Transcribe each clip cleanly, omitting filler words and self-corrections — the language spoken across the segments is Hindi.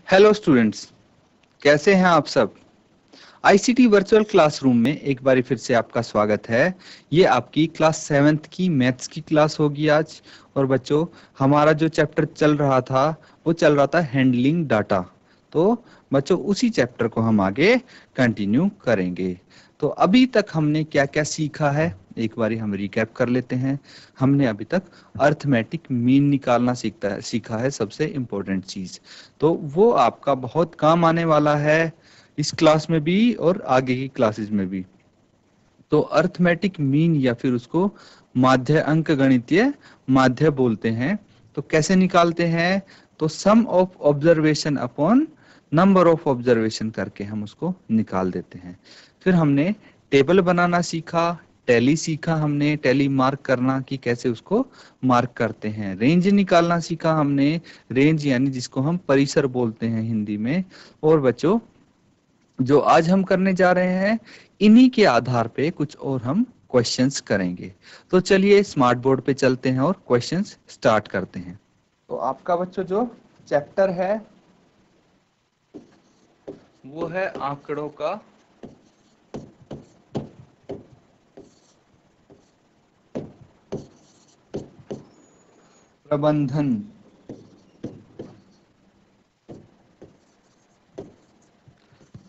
हेलो स्टूडेंट्स, कैसे हैं आप सब। आईसीटी वर्चुअल क्लासरूम में एक बार फिर से आपका स्वागत है। ये आपकी क्लास 7th की मैथ्स की क्लास होगी आज। और बच्चों, हमारा जो चैप्टर चल रहा था वो चल रहा था हैंडलिंग डाटा। तो बच्चों, उसी चैप्टर को हम आगे कंटिन्यू करेंगे। तो अभी तक हमने क्या क्या सीखा है, एक बारी हम रिकैप कर लेते हैं। हमने अभी तक अर्थमेटिक मीन निकालना सीखा है सबसे इम्पोर्टेंट चीज। तो वो आपका बहुत काम आने वाला है इस क्लास में भी और आगे की क्लासेस में भी। तो अर्थमेटिक मीन या फिर उसको माध्य अंक गणितीय माध्य बोलते हैं। तो कैसे निकालते हैं? तो sum of observation upon number of observation करके हम उसको निकाल देते हैं। फिर हमने टेबल बनाना सीखा, टैली सीखा, हमने टैली मार्क करना कि कैसे उसको मार्क करते हैं। रेंज निकालना सीखा हमने, रेंज यानी जिसको हम परिसर बोलते हैं हिंदी में। और बच्चों, जो आज हम करने जा रहे हैं इन्हीं के आधार पे कुछ और हम क्वेश्चंस करेंगे। तो चलिए स्मार्ट बोर्ड पे चलते हैं और क्वेश्चंस स्टार्ट करते हैं। तो आपका बच्चों जो चैप्टर है वो है आंकड़ों का प्रबंधन।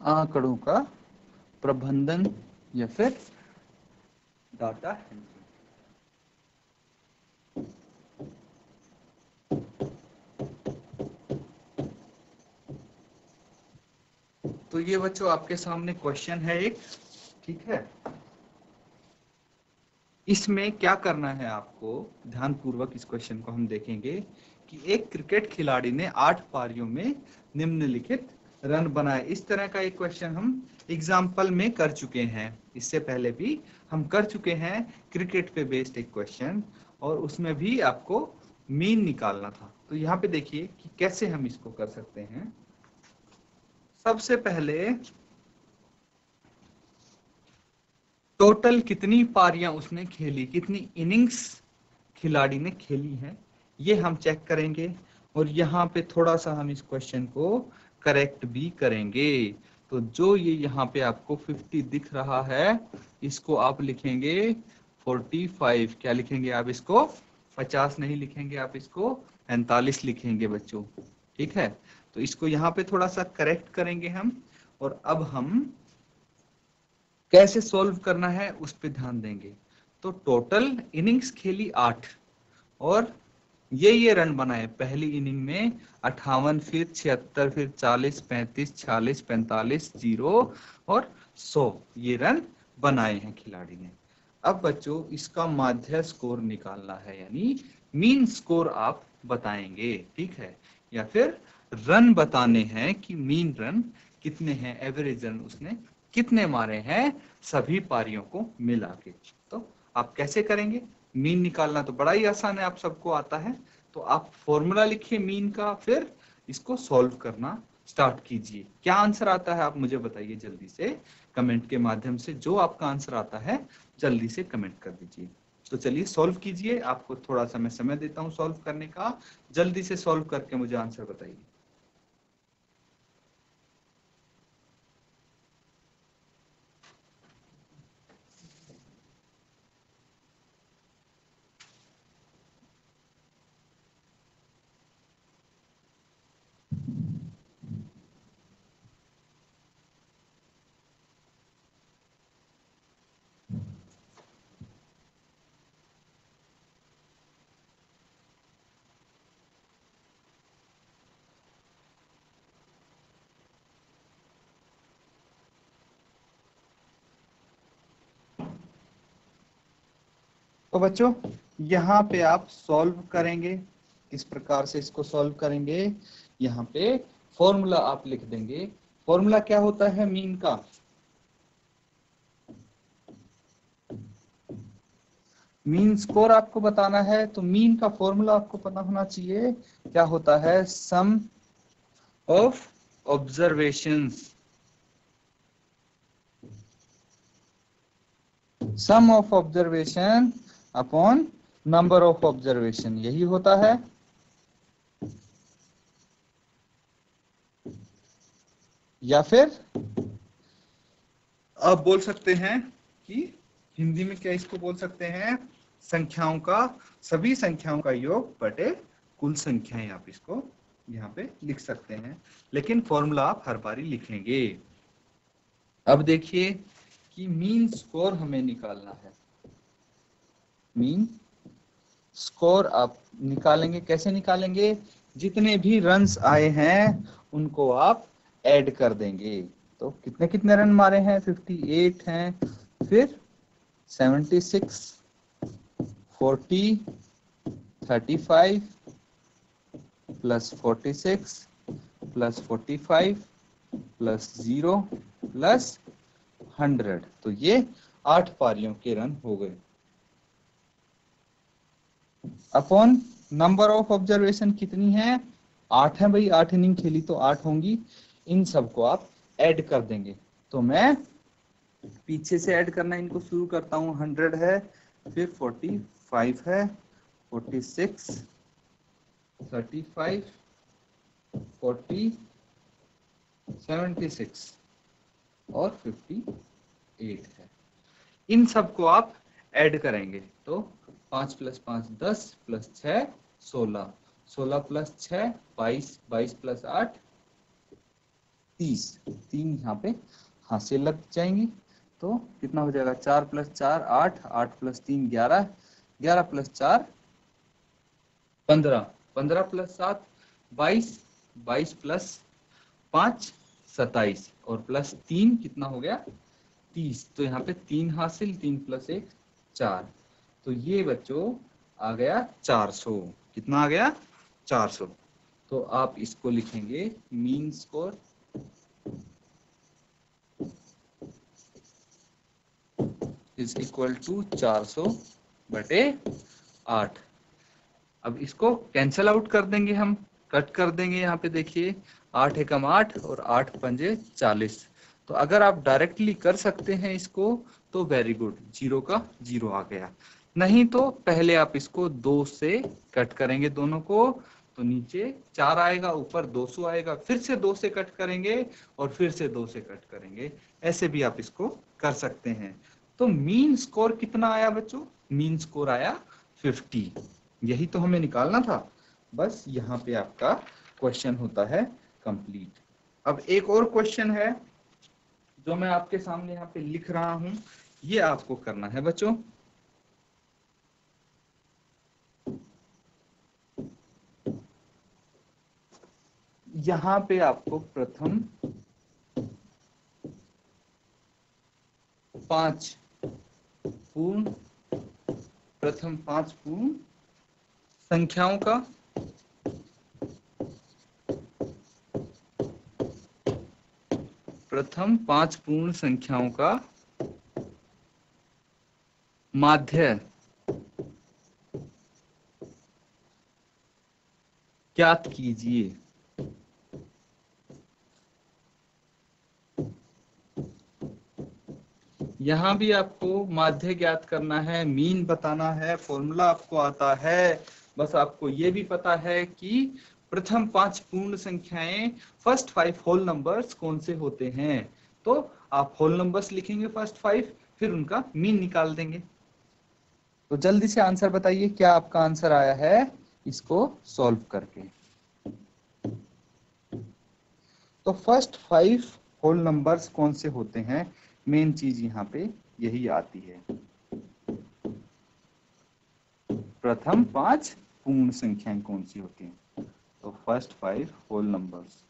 आंकड़ों का प्रबंधन या फिर डाटा हैंडलिंग। तो ये बच्चों आपके सामने क्वेश्चन है एक, ठीक है। इसमें क्या करना है आपको, ध्यान पूर्वक इस क्वेश्चन को हम देखेंगे कि एक क्रिकेट खिलाड़ी ने 8 पारियों में निम्नलिखित रन बनाए। इस तरह का एक क्वेश्चन हम एग्जाम्पल में कर चुके हैं, इससे पहले भी हम कर चुके हैं क्रिकेट पे बेस्ड एक क्वेश्चन, और उसमें भी आपको मीन निकालना था। तो यहाँ पे देखिए कि कैसे हम इसको कर सकते हैं। सबसे पहले टोटल कितनी पारियां उसने खेली, कितनी इनिंग्स खिलाड़ी ने खेली है, ये हम चेक करेंगे। और यहाँ पे थोड़ा सा हम इस क्वेश्चन को करेक्ट भी करेंगे। तो जो ये यहाँ पे आपको 50 दिख रहा है, इसको आप लिखेंगे 45। क्या लिखेंगे आप इसको? 50 नहीं लिखेंगे आप इसको 45 लिखेंगे बच्चों, ठीक है। तो इसको यहाँ पे थोड़ा सा करेक्ट करेंगे हम। और अब हम कैसे सॉल्व करना है उस पर ध्यान देंगे। तो टोटल इनिंग्स खेली 8 और ये रन बनाए पहली इनिंग में 58, फिर 76, फिर 40, 35, 46, 45, 0 और 100 ये रन बनाए हैं खिलाड़ी ने। अब बच्चों इसका माध्य स्कोर निकालना है, यानी मीन स्कोर आप बताएंगे, ठीक है। या फिर रन बताने हैं कि मीन रन कितने हैं, एवरेज रन उसने कितने मारे हैं सभी पारियों को मिला के। तो आप कैसे करेंगे? मीन निकालना तो बड़ा ही आसान है, आप सबको आता है। तो आप फॉर्मूला लिखिए मीन का, फिर इसको सॉल्व करना स्टार्ट कीजिए। क्या आंसर आता है आप मुझे बताइए जल्दी से कमेंट के माध्यम से। जो आपका आंसर आता है जल्दी से कमेंट कर दीजिए। तो चलिए सॉल्व कीजिए, आपको थोड़ा सा मैं समय देता हूँ सॉल्व करने का। जल्दी से सॉल्व करके मुझे आंसर बताइए। तो बच्चों यहाँ पे आप सॉल्व करेंगे, किस प्रकार से इसको सॉल्व करेंगे। यहाँ पे फॉर्मूला आप लिख देंगे। फॉर्मूला क्या होता है मीन का? मीन स्कोर आपको बताना है तो मीन का फॉर्मूला आपको पता होना चाहिए। क्या होता है? Sum of observations, sum of observation upon number of observation, यही होता है। या फिर आप बोल सकते हैं कि हिंदी में क्या इसको बोल सकते हैं, संख्याओं का, सभी संख्याओं का योग बटे कुल संख्याएं, आप इसको यहाँ पे लिख सकते हैं, लेकिन फॉर्मूला आप हर बारी लिखेंगे। अब देखिए कि मीन स्कोर हमें निकालना है। मीन स्कोर आप निकालेंगे, कैसे निकालेंगे, जितने भी रन्स आए हैं उनको आप ऐड कर देंगे। तो कितने कितने रन मारे हैं, 58 हैं, फिर 76, 40, 35 प्लस 46 प्लस 45 प्लस 0 प्लस 100, तो ये 8 पारियों के रन हो गए। अपॉन नंबर ऑफ ऑब्जर्वेशन कितनी है, 8 है भाई, 8 इनिंग खेली तो 8 होंगी। इन सबको आप ऐड कर देंगे। तो मैं पीछे से ऐड करना इनको शुरू करता हूँ। 100 है, फिर 45 है, 46, 35, 40, 76 और 58 है। इन सबको आप ऐड करेंगे तो 5 प्लस 5 10 प्लस 6 16, 16 प्लस 6 22, 22 प्लस 8 30, 3 यहाँ पे हाथ से लग जाएंगी। तो कितना हो जाएगा, 4 plus 4 8, 8 plus 3 11, 11 plus 4 15, 15 plus 7 22, 22 plus 5 27 और प्लस 3 कितना हो गया, 30। तो यहाँ पे 3 हासिल, 3 प्लस 1 4, तो ये बच्चों आ गया 400। कितना आ गया, 400। तो आप इसको लिखेंगे mean score is equal to 400 बटे 8। अब इसको कैंसल आउट कर देंगे, हम कट कर देंगे। यहाँ पे देखिए 8 एकम 8 और 8 पंजे 40। तो अगर आप डायरेक्टली कर सकते हैं इसको तो वेरी गुड, 0 का 0 आ गया। नहीं तो पहले आप इसको 2 से कट करेंगे दोनों को, तो नीचे 4 आएगा, ऊपर 200 आएगा, फिर से 2 से कट करेंगे और फिर से 2 से कट करेंगे। ऐसे भी आप इसको कर सकते हैं। तो मीन स्कोर कितना आया बच्चों, मीन स्कोर आया 50। यही तो हमें निकालना था। बस यहाँ पे आपका क्वेश्चन होता है कंप्लीट। अब एक और क्वेश्चन है जो मैं आपके सामने यहाँ पे लिख रहा हूं, ये आपको करना है बच्चों। यहाँ पे आपको प्रथम 5 पूर्ण संख्याओं का माध्य ज्ञात कीजिए। यहाँ भी आपको माध्य ज्ञात करना है, मीन बताना है, फॉर्मूला आपको आता है। बस आपको ये भी पता है कि प्रथम 5 पूर्ण संख्याएं, फर्स्ट 5 होल नंबर्स कौन से होते हैं। तो आप होल नंबर्स लिखेंगे फर्स्ट 5, फिर उनका मीन निकाल देंगे। तो जल्दी से आंसर बताइए, क्या आपका आंसर आया है इसको सॉल्व करके। तो फर्स्ट 5 होल नंबर्स कौन से होते हैं, मेन चीज यहाँ पे यही आती है। प्रथम 5 पूर्ण संख्याएं कौन सी होती हैं, तो first 5 whole numbers.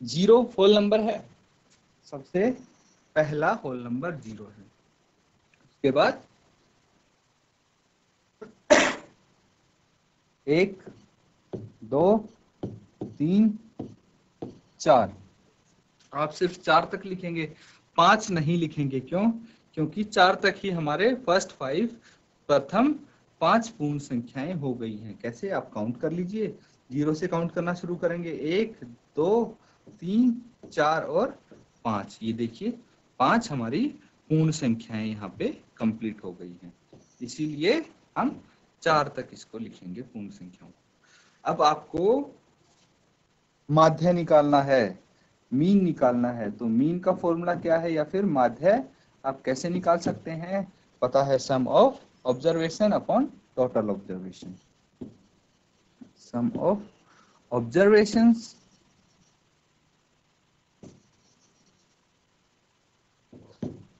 Zero whole number है, सबसे पहला होल नंबर 0 है। उसके बाद 1 2 3 4, आप सिर्फ 4 तक लिखेंगे, 5 नहीं लिखेंगे। क्यों, क्योंकि 4 तक ही हमारे फर्स्ट 5 प्रथम 5 पूर्ण संख्याएं हो गई हैं। कैसे, आप काउंट कर लीजिए, 0 से काउंट करना शुरू करेंगे, 1 2 3 4 और 5। ये देखिए 5 हमारी पूर्ण संख्याएं यहाँ पे कंप्लीट हो गई हैं, इसीलिए हम 4 तक इसको लिखेंगे पूर्ण संख्याओं। अब आपको माध्य निकालना है, मीन निकालना है। तो मीन का फॉर्मूला क्या है या फिर माध्य आप कैसे निकाल सकते हैं? पता है, sum of observation upon total observation. Sum of observations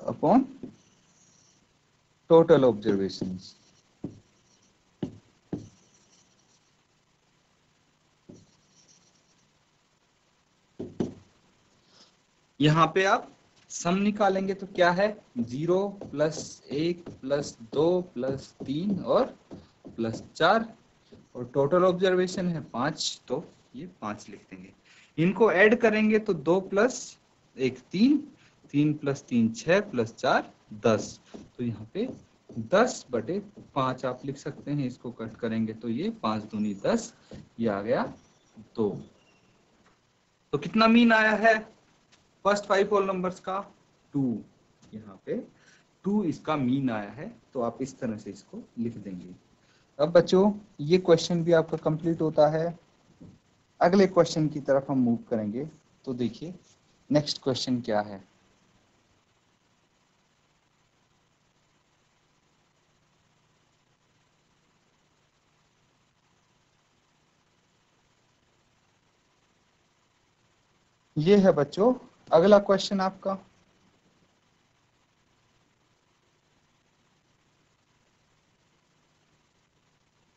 upon total observations. यहाँ पे आप सम निकालेंगे तो क्या है, 0 + 1 + 2 + 3 और +4, और टोटल ऑब्जर्वेशन है 5, तो ये 5 लिख देंगे। इनको ऐड करेंगे तो 2 + 1 3, 3 + 3 6 + 4 10, तो यहाँ पे 10/5 आप लिख सकते हैं। इसको कट करेंगे तो ये 5 दूनी 10, ये आ गया 2। तो कितना मीन आया है फर्स्ट 5 होल नंबर्स का? 2। यहाँ पे 2 इसका मीन आया है, तो आप इस तरह से इसको लिख देंगे। अब बच्चों ये क्वेश्चन भी आपका कंप्लीट होता है। अगले क्वेश्चन की तरफ हम मूव करेंगे। तो देखिए नेक्स्ट क्वेश्चन क्या है। ये है बच्चों अगला क्वेश्चन आपका।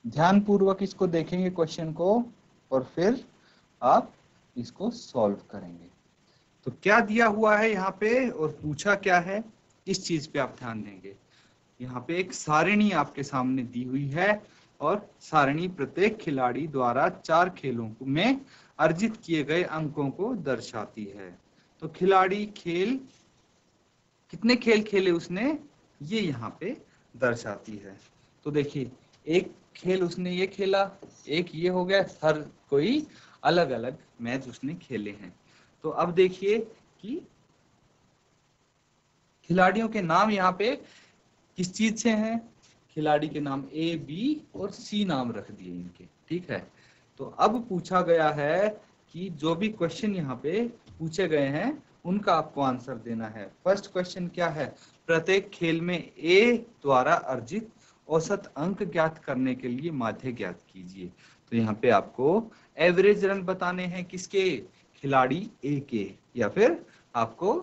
ध्यान पूर्वक इसको देखेंगे क्वेश्चन को, और फिर आप इसको सॉल्व करेंगे। तो क्या दिया हुआ है यहाँ पे और पूछा क्या है, इस चीज पे आप ध्यान देंगे। यहाँ पे एक सारिणी आपके सामने दी हुई है, और सारिणी प्रत्येक खिलाड़ी द्वारा 4 खेलों में अर्जित किए गए अंकों को दर्शाती है। तो खिलाड़ी कितने खेल खेले उसने, ये यहाँ पे दर्शाती है। तो देखिए एक खेल उसने ये खेला, एक ये हो गया, हर कोई अलग अलग मैच उसने खेले हैं। तो अब देखिए कि खिलाड़ियों के नाम यहाँ पे किस चीज से हैं। खिलाड़ी के नाम A, B और C नाम रख दिए इनके, ठीक है। तो अब पूछा गया है कि जो भी क्वेश्चन यहाँ पे पूछे गए हैं उनका आपको आंसर देना है। फर्स्ट क्वेश्चन क्या है, प्रत्येक खेल में A द्वारा अर्जित औसत अंक ज्ञात करने के लिए माध्य ज्ञात कीजिए। तो यहाँ पे आपको एवरेज रन बताने हैं किसके, खिलाड़ी A के, या फिर आपको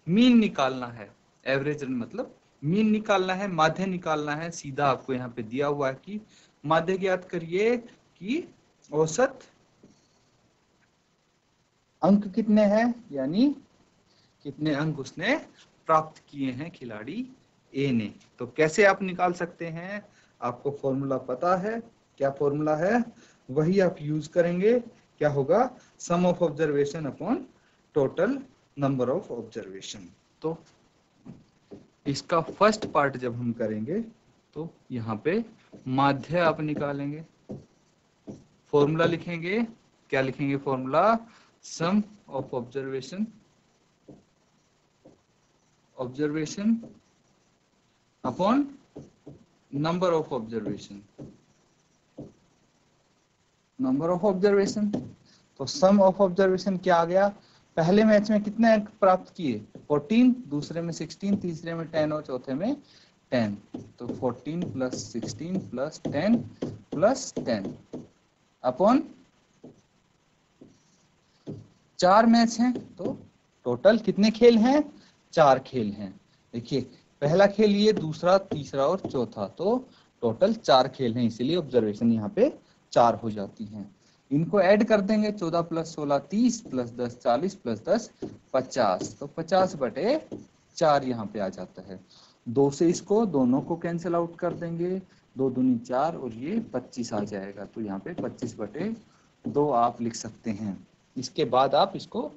मीन निकालना है। एवरेज रन मतलब मीन निकालना है, माध्य निकालना है। सीधा आपको यहाँ पे दिया हुआ है कि माध्य ज्ञात करिए कि औसत अंक कितने हैं, यानी कितने अंक उसने प्राप्त किए हैं खिलाड़ी ए ने। तो कैसे आप निकाल सकते हैं, आपको फॉर्मूला पता है, क्या फॉर्मूला है, वही आप यूज करेंगे। क्या होगा, sum of observation upon total number of observation. तो इसका फर्स्ट पार्ट जब हम करेंगे तो यहाँ पे माध्य आप निकालेंगे, फॉर्मूला लिखेंगे। क्या लिखेंगे formula, sum of observation upon number of observation. तो सम ऑफ ऑब्जर्वेशन क्या आ गया, पहले मैच में कितने अंक प्राप्त किए 14, दूसरे में 16, तीसरे में 10 और चौथे में 10। तो 14 + 16 + 10 + 10 अपॉन 4 मैच हैं। तो टोटल कितने खेल हैं, 4 खेल हैं। देखिए पहला खेल ये, दूसरा, तीसरा और चौथा, तो टोटल 4 खेल हैं, इसीलिए ऑब्जर्वेशन यहाँ पे 4 हो जाती हैं। इनको ऐड कर देंगे, 14 + 16 30 + 10 40 + 10 50, तो 50/4 यहाँ पे आ जाता है। 2 से इसको दोनों को कैंसिल आउट कर देंगे, 2 दूनी 4 और ये 25 आ जाएगा। तो यहाँ पे 25/2 आप लिख सकते हैं। इसके बाद आप इसको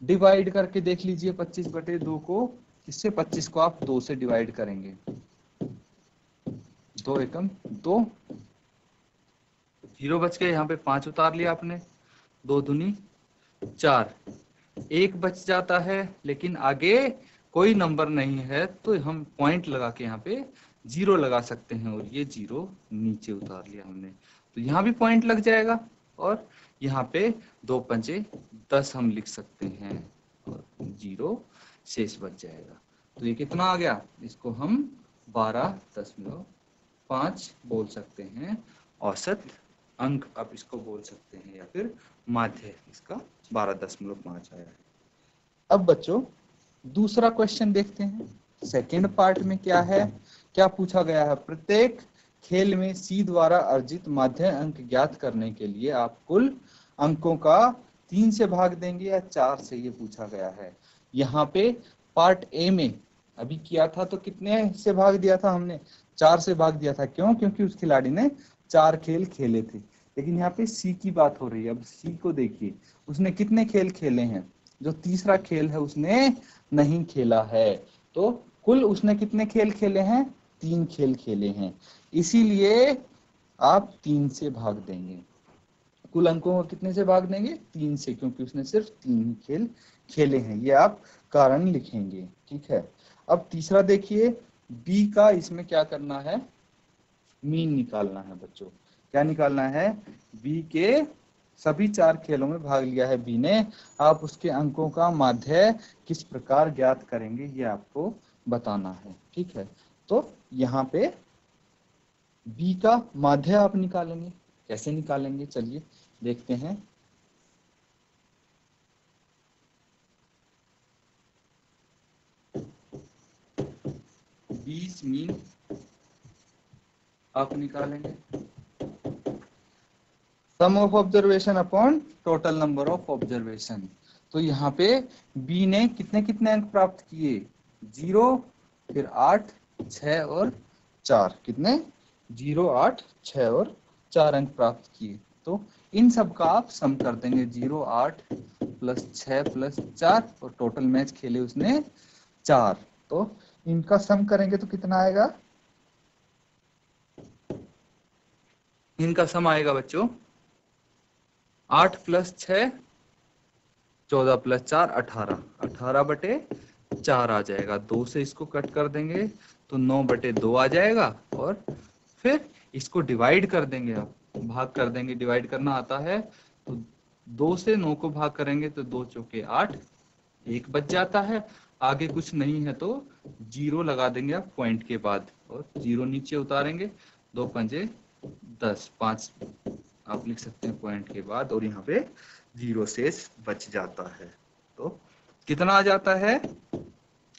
डिवाइड करके देख लीजिए 25/2 को, इससे 25 को आप 2 से डिवाइड करेंगे, 2 एकम 2, 0 बच गए, यहाँ पे 5 उतार लिया आपने, 2 दूनी 4, 1 बच जाता है, लेकिन आगे कोई नंबर नहीं है, तो हम पॉइंट लगा के यहाँ पे 0 लगा सकते हैं, और ये 0 नीचे उतार लिया हमने, तो यहाँ भी पॉइंट लग जाएगा। और यहाँ पे 2 पंजे 10 हम लिख सकते हैं और 0 शेष बच जाएगा। तो ये कितना आ गया, इसको हम 12.5 बोल सकते हैं औसत अंक, अब इसको बोल सकते हैं, या फिर माध्य इसका 12.5 आया है। अब बच्चों दूसरा क्वेश्चन देखते हैं। सेकेंड पार्ट में क्या है, क्या पूछा गया है, प्रत्येक खेल में सी द्वारा अर्जित माध्य अंक ज्ञात करने के लिए आप कुल अंकों का 3 से भाग देंगे या 4 से, ये पूछा गया है। यहाँ पे पार्ट ए में अभी किया था तो कितने से भाग दिया था हमने, 4 से भाग दिया था। क्यों, क्योंकि उस खिलाड़ी ने 4 खेल खेले थे। लेकिन यहाँ पे सी की बात हो रही है। अब सी को देखिए, उसने कितने खेल खेले हैं, जो तीसरा खेल है उसने नहीं खेला है। तो कुल उसने कितने खेल खेले हैं, 3 खेल खेले हैं, इसीलिए आप 3 से भाग देंगे। कुल अंकों को कितने से भाग देंगे, 3 से, क्योंकि उसने सिर्फ 3 ही खेल खेले हैं। ये आप कारण लिखेंगे, ठीक है। अब तीसरा देखिए, बी का इसमें क्या करना है, मीन निकालना है बच्चों। क्या निकालना है, बी के सभी 4 खेलों में भाग लिया है बी ने, आप उसके अंकों का माध्य किस प्रकार ज्ञात करेंगे ये आपको बताना है, ठीक है। तो यहाँ पे बी का माध्य आप निकालेंगे, कैसे निकालेंगे चलिए देखते हैं। बीस मीन आप निकालेंगे, sum of observation upon total number of observation. तो यहाँ पे बी ने कितने कितने अंक प्राप्त किए, 0, फिर 8, 6 और 4, कितने 0, 8, 6 और 4 अंक प्राप्त किए। तो इन सब का आप सम कर देंगे, 0, 8 प्लस 6 प्लस 4, और टोटल मैच खेले उसने 4। तो इनका सम करेंगे तो कितना आएगा, इनका सम आएगा बच्चों 8 प्लस 6 14 प्लस 4 18, 18/4 आ जाएगा। 2 से इसको कट कर देंगे तो 9/2 आ जाएगा, और फिर इसको डिवाइड कर देंगे, आप भाग कर देंगे, डिवाइड करना आता है तो 2 से 9 को भाग करेंगे तो 2 चौके 8, 1 बच जाता है। आगे कुछ नहीं है तो 0 लगा देंगे आप पॉइंट के बाद, और 0 नीचे उतारेंगे, 2 पंजे 10, 5 आप लिख सकते हैं पॉइंट के बाद, और यहाँ पे 0 शेष बच जाता है। तो कितना आ जाता है,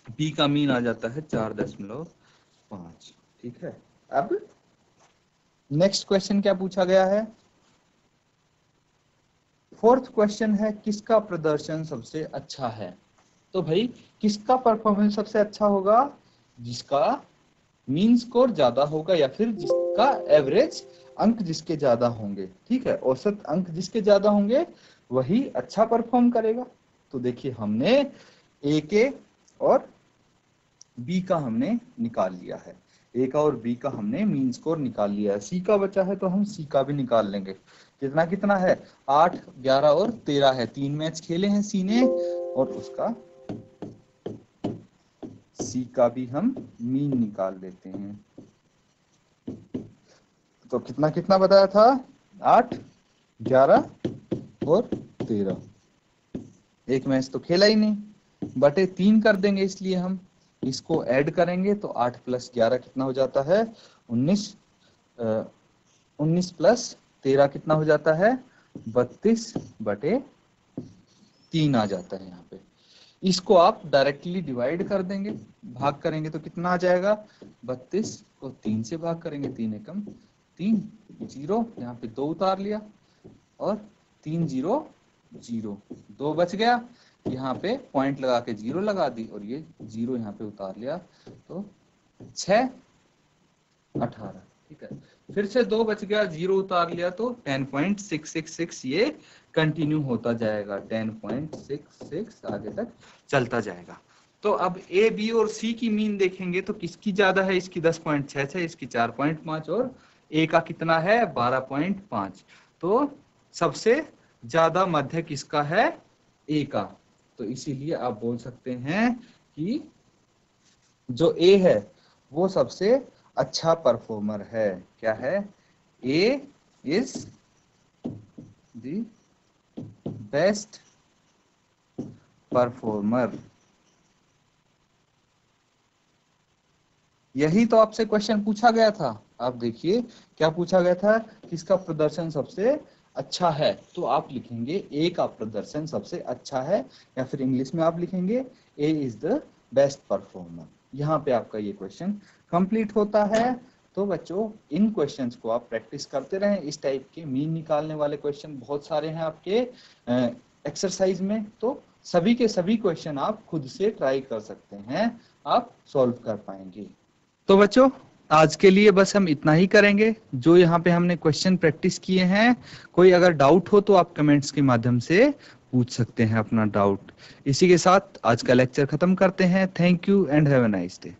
बी का मीन आ जाता है 4.5, ठीक है। अब नेक्स्ट क्वेश्चन क्या पूछा गया है, फोर्थ क्वेश्चन है, किसका प्रदर्शन सबसे अच्छा है। तो भाई किसका परफॉर्मेंस सबसे अच्छा होगा, जिसका मीन स्कोर ज्यादा होगा, या फिर जिसका एवरेज अंक जिसके ज्यादा होंगे, ठीक है, औसत अंक जिसके ज्यादा होंगे वही अच्छा परफॉर्म करेगा। तो देखिए हमने ए के और बी का हमने निकाल लिया है, ए का और बी का हमने मीन स्कोर निकाल लिया है। सी का बचा है तो हम सी का भी निकाल लेंगे। कितना कितना है, 8, 11 और 13 है, 3 मैच खेले हैं सी ने, और उसका सी का भी हम मीन निकाल लेते हैं। तो कितना कितना बताया था, 8, 11 और 13, एक मैच तो खेला ही नहीं, बटे 3 कर देंगे, इसलिए हम इसको ऐड करेंगे तो 8 प्लस 11 कितना हो जाता है, 19, 19 प्लस 13 कितना हो जाता है, 32/3 आ जाता है यहाँ पे। इसको आप डायरेक्टली डिवाइड कर देंगे, भाग करेंगे तो कितना आ जाएगा, 32 को 3 से भाग करेंगे, 3 एकम 3, 0 यहाँ पे 2 उतार लिया, और 3 0 0, 2 बच गया, यहाँ पे पॉइंट लगा के 0 लगा दी, और ये 0 यहाँ पे उतार लिया, तो 6, 18, ठीक है। फिर से 2 बच गया, 0 उतार लिया, तो 10.666 ये कंटिन्यू होता जाएगा, 10.66 आगे तक चलता जाएगा। तो अब ए बी और सी की मीन देखेंगे तो किसकी ज्यादा है, इसकी 10.66, इसकी 4.5, और ए का कितना है 12.5। तो सबसे ज्यादा मध्य किसका है, ए का। तो इसीलिए आप बोल सकते हैं कि जो ए है वो सबसे अच्छा परफॉर्मर है। क्या है, ए इज द बेस्ट परफॉर्मर। यही तो आपसे क्वेश्चन पूछा गया था। आप देखिए क्या पूछा गया था, किसका प्रदर्शन सबसे अच्छा है, तो आप लिखेंगे ए का प्रदर्शन सबसे अच्छा है, या फिर इंग्लिश में आप लिखेंगे ए इज द बेस्ट परफॉर्मर। यहाँ पे आपका ये क्वेश्चन कंप्लीट होता है। तो बच्चों इन क्वेश्चंस को आप प्रैक्टिस करते रहें। इस टाइप के मीन निकालने वाले क्वेश्चन बहुत सारे हैं आपके एक्सरसाइज में, तो सभी के सभी क्वेश्चन आप खुद से ट्राई कर सकते हैं, आप सॉल्व कर पाएंगे। तो बच्चों आज के लिए बस हम इतना ही करेंगे। जो यहाँ पे हमने क्वेश्चन प्रैक्टिस किए हैं, कोई अगर डाउट हो तो आप कमेंट्स के माध्यम से पूछ सकते हैं अपना डाउट। इसी के साथ आज का लेक्चर खत्म करते हैं। Thank you and have a nice day.